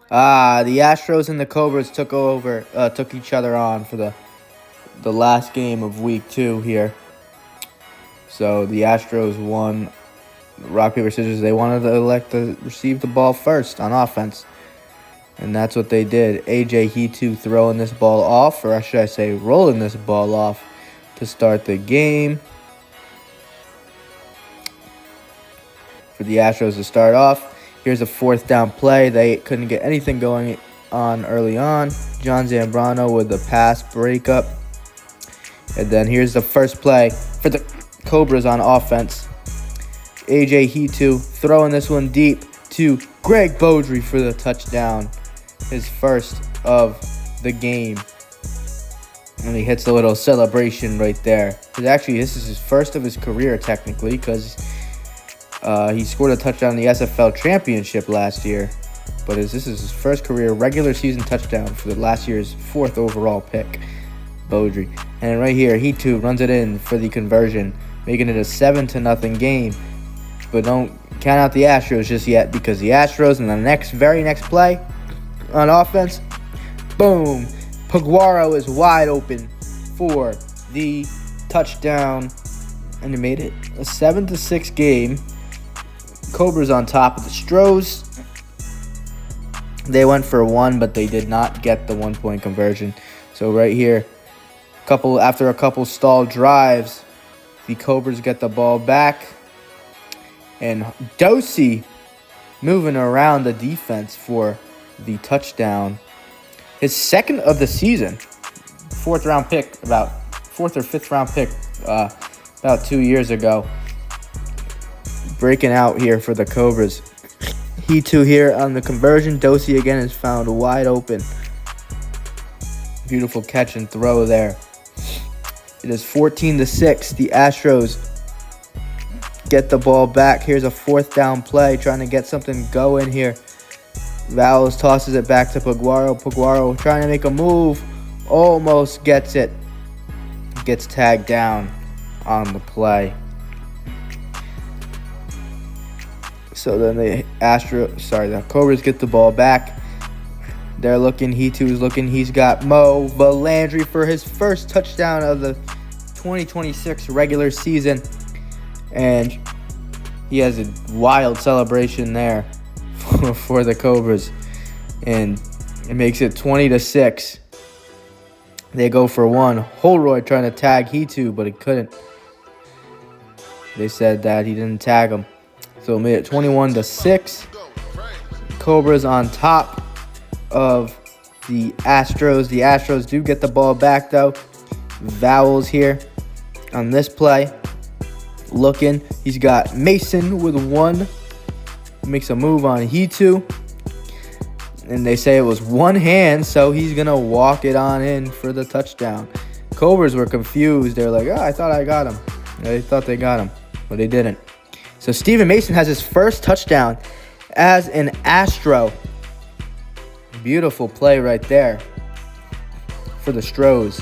The Astros and the Cobras took each other on for the last game of week 2 here. So the Astros won rock, paper, scissors. They wanted to elect to receive the ball first on offense. And that's what they did. AJ Hetu throwing this ball off, or should I say rolling this ball off to start the game. For the Astros to start off. Here's a 4th down play. They couldn't get anything going on early on. John Zambrano with the pass breakup. And then here's the first play for the Cobras on offense. AJ Hetu throwing this one deep to Greg Beaudry for the touchdown. His first of the game. And he hits a little celebration right there. This is his first of his career technically, because he scored a touchdown in the SFL championship last year. But this is his first career regular season touchdown for the last year's 4th overall pick, Beaudry. And right here, Hetu runs it in for the conversion, making it a 7-0 game. But don't count out the Astros just yet, because the Astros in the very next play on offense, boom, Paguaro is wide open for the touchdown, and it made it a 7-6 game. Cobras on top of the Astros. They went for 1, but they did not get the 1-point conversion. So right here, after a couple stalled drives, the Cobras get the ball back. And Dosey moving around the defense for the touchdown. His 2nd of the season. 4th or 5th round pick about 2 years ago. Breaking out here for the Cobras. Hetu here on the conversion. Dosey again is found wide open. Beautiful catch and throw there. It is 14-6. The Astros get the ball back. Here's a 4th down play, trying to get something going here. Vowles tosses it back to Paguaro. Paguaro trying to make a move. Almost gets it. Gets tagged down on the play. So then the Cobras get the ball back. They're looking. Hetu's looking. He's got Mo Valandry for his first touchdown of the 2026 regular season. And he has a wild celebration there for the Cobras. And it makes it 20-6. They go for 1. Holroyd trying to tag Hetu, but he couldn't. They said that he didn't tag him. So it made it 21-6. Cobras on top of the Astros. The Astros do get the ball back, though. Vowles here on this play. Looking. He's got Mason with 1. Makes a move on Hetu. And they say it was one hand, so he's going to walk it on in for the touchdown. Cobras were confused. They're like, I thought I got him. They thought they got him, but they didn't. So Steven Mason has his first touchdown as an Astro. Beautiful play right there for the Stros.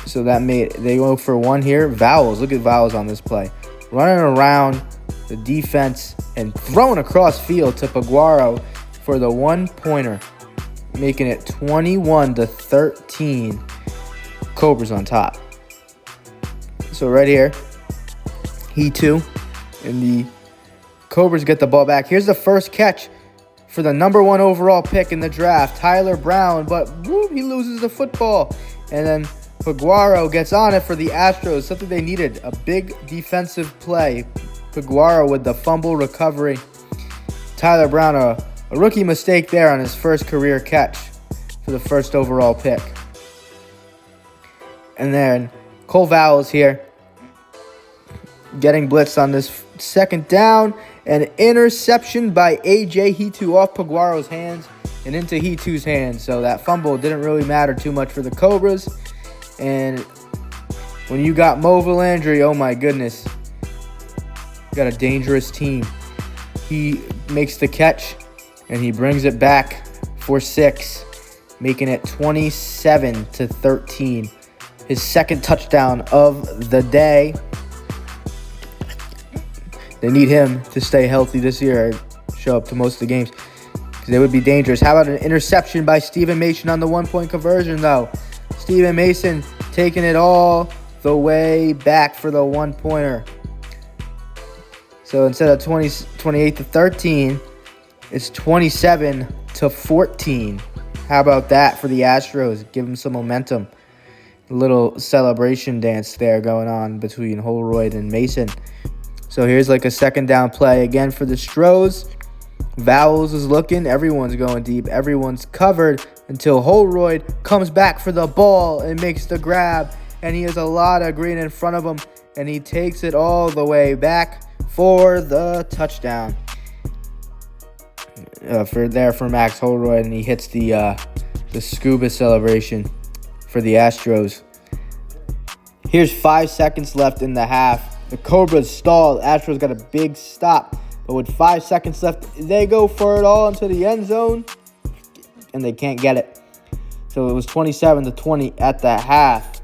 So they go for 1 here. Vowles, look at Vowles on this play. Running around the defense and throwing across field to Paguaro for the 1-pointer. Making it 21-13. Cobras on top. So right here, Hetu and the Cobras get the ball back. Here's the first catch for the number 1 overall pick in the draft, Tyler Brown, but he loses the football. And then Paguaro gets on it for the Astros, something they needed, a big defensive play. Paguaro with the fumble recovery. Tyler Brown, a rookie mistake there on his first career catch for the 1st overall pick. And then Cole Vowles here, getting blitzed on this 2nd down. An interception by AJ Hetu off Paguaro's hands and into Hetu's hands. So that fumble didn't really matter too much for the Cobras. And when you got Mo Valandry, oh my goodness, you got a dangerous team. He makes the catch and he brings it back for 6, making it 27-13. His 2nd touchdown of the day. They need him to stay healthy this year and show up to most of the games because they would be dangerous. How about an interception by Steven Mason on the one-point conversion, though? Steven Mason taking it all the way back for the one-pointer. So instead of 28-13, it's 27-14. How about that for the Astros? Give them some momentum. A little celebration dance there going on between Holroyd and Mason. So here's like a second down play again for the Stros. Vowles is looking. Everyone's going deep. Everyone's covered until Holroyd comes back for the ball and makes the grab. And he has a lot of green in front of him. And he takes it all the way back for the touchdown. For Max Holroyd. And he hits the scuba celebration for the Astros. Here's 5 seconds left in the half. The Cobras stalled. Astros got a big stop. But with 5 seconds left, they go for it all into the end zone. And they can't get it. So it was 27-20 at the half.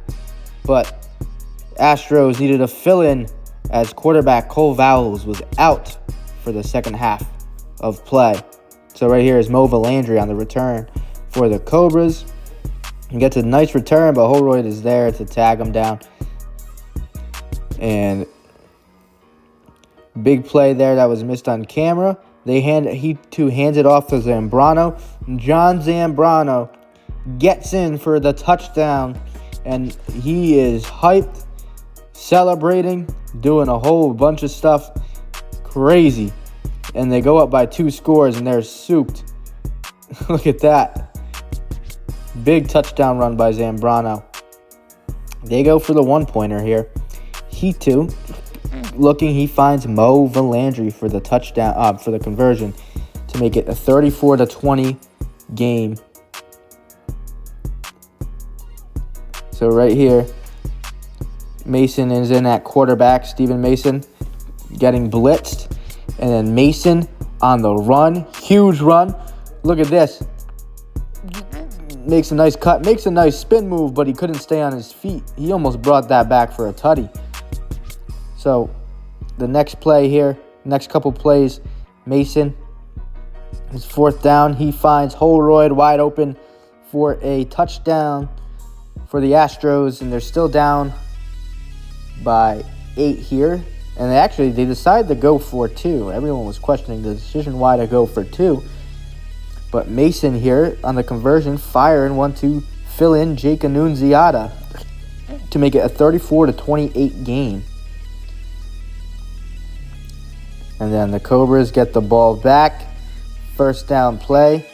But Astros needed a fill-in as quarterback Cole Vowles was out for the second half of play. So right here is Mo Valandry on the return for the Cobras. He gets a nice return, but Holroyd is there to tag him down. And big play there that was missed on camera. He hands it off to Zambrano. John Zambrano gets in for the touchdown, and he is hyped, celebrating, doing a whole bunch of stuff. Crazy. And they go up by 2 scores, and they're souped. Look at that. Big touchdown run by Zambrano. They go for the one-pointer here. He finds Mo Valandry for the touchdown, for the conversion to make it a 34-20 game. So right here, Mason is in at quarterback. Steven Mason getting blitzed. And then Mason on the run. Huge run. Look at this. Makes a nice cut. Makes a nice spin move, but he couldn't stay on his feet. He almost brought that back for a tutty. So the next play here, next couple plays, Mason, his fourth down, he finds Holroyd wide open for a touchdown for the Astros, and they're still down by 8 here. And they decided to go for 2. Everyone was questioning the decision why to go for 2. But Mason here on the conversion, firing one to fill in Jake Annunziata to make it a 34-28 game. And then the Cobras get the ball back. First down play.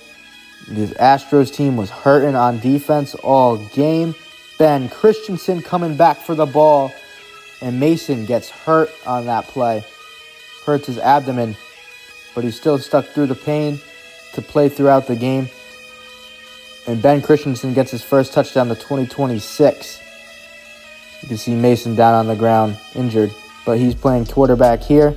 The Astros team was hurting on defense all game. Ben Christensen coming back for the ball. And Mason gets hurt on that play. Hurts his abdomen. But he's still stuck through the pain to play throughout the game. And Ben Christensen gets his first touchdown to 2026. You can see Mason down on the ground, injured. But he's playing quarterback here.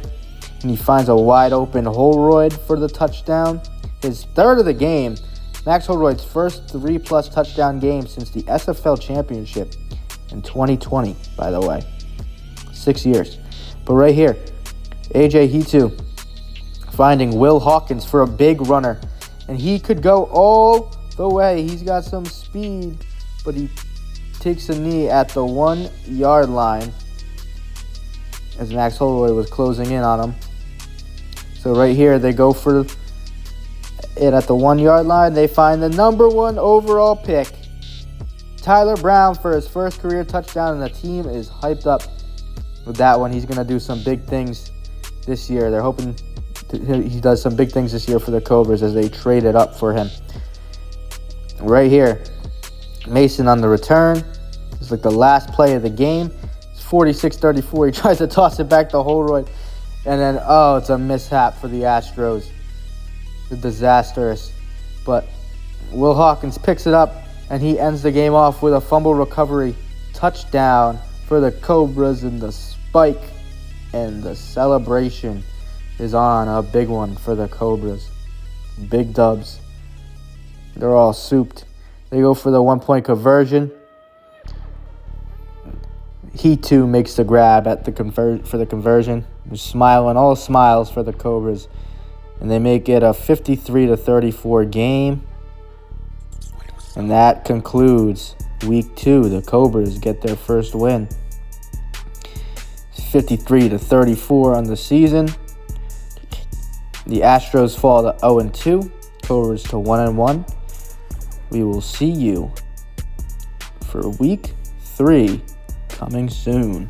And he finds a wide open Holroyd for the touchdown. His third of the game. Max Holroyd's first 3+ touchdown game since the SFL championship in 2020, by the way. 6 years. But right here, AJ Hitu finding Will Hawkins for a big runner. And he could go all the way. He's got some speed, but he takes a knee at the 1-yard line as Max Holroyd was closing in on him. So right here, they go for it at the 1-yard line. They find the number 1 overall pick, Tyler Brown, for his first career touchdown, and the team is hyped up with that one. He's going to do some big things this year. They're hoping he does some big things this year for the Cobras as they trade it up for him. Right here, Mason on the return. It's like the last play of the game. It's 46-34. He tries to toss it back to Holroyd. And then, it's a mishap for the Astros. Disastrous. But Will Hawkins picks it up, and he ends the game off with a fumble recovery touchdown for the Cobras, and the spike and the celebration is on, a big one for the Cobras. Big dubs. They're all souped. They go for the 1-point conversion. He too makes the grab at for the conversion. Smiling, all smiles for the Cobras. And they make it a 53-34 game. And that concludes Week 2. The Cobras get their first win. 53-34 on the season. The Astros fall to 0-2. Cobras to 1-1. We will see you for Week 3 coming soon.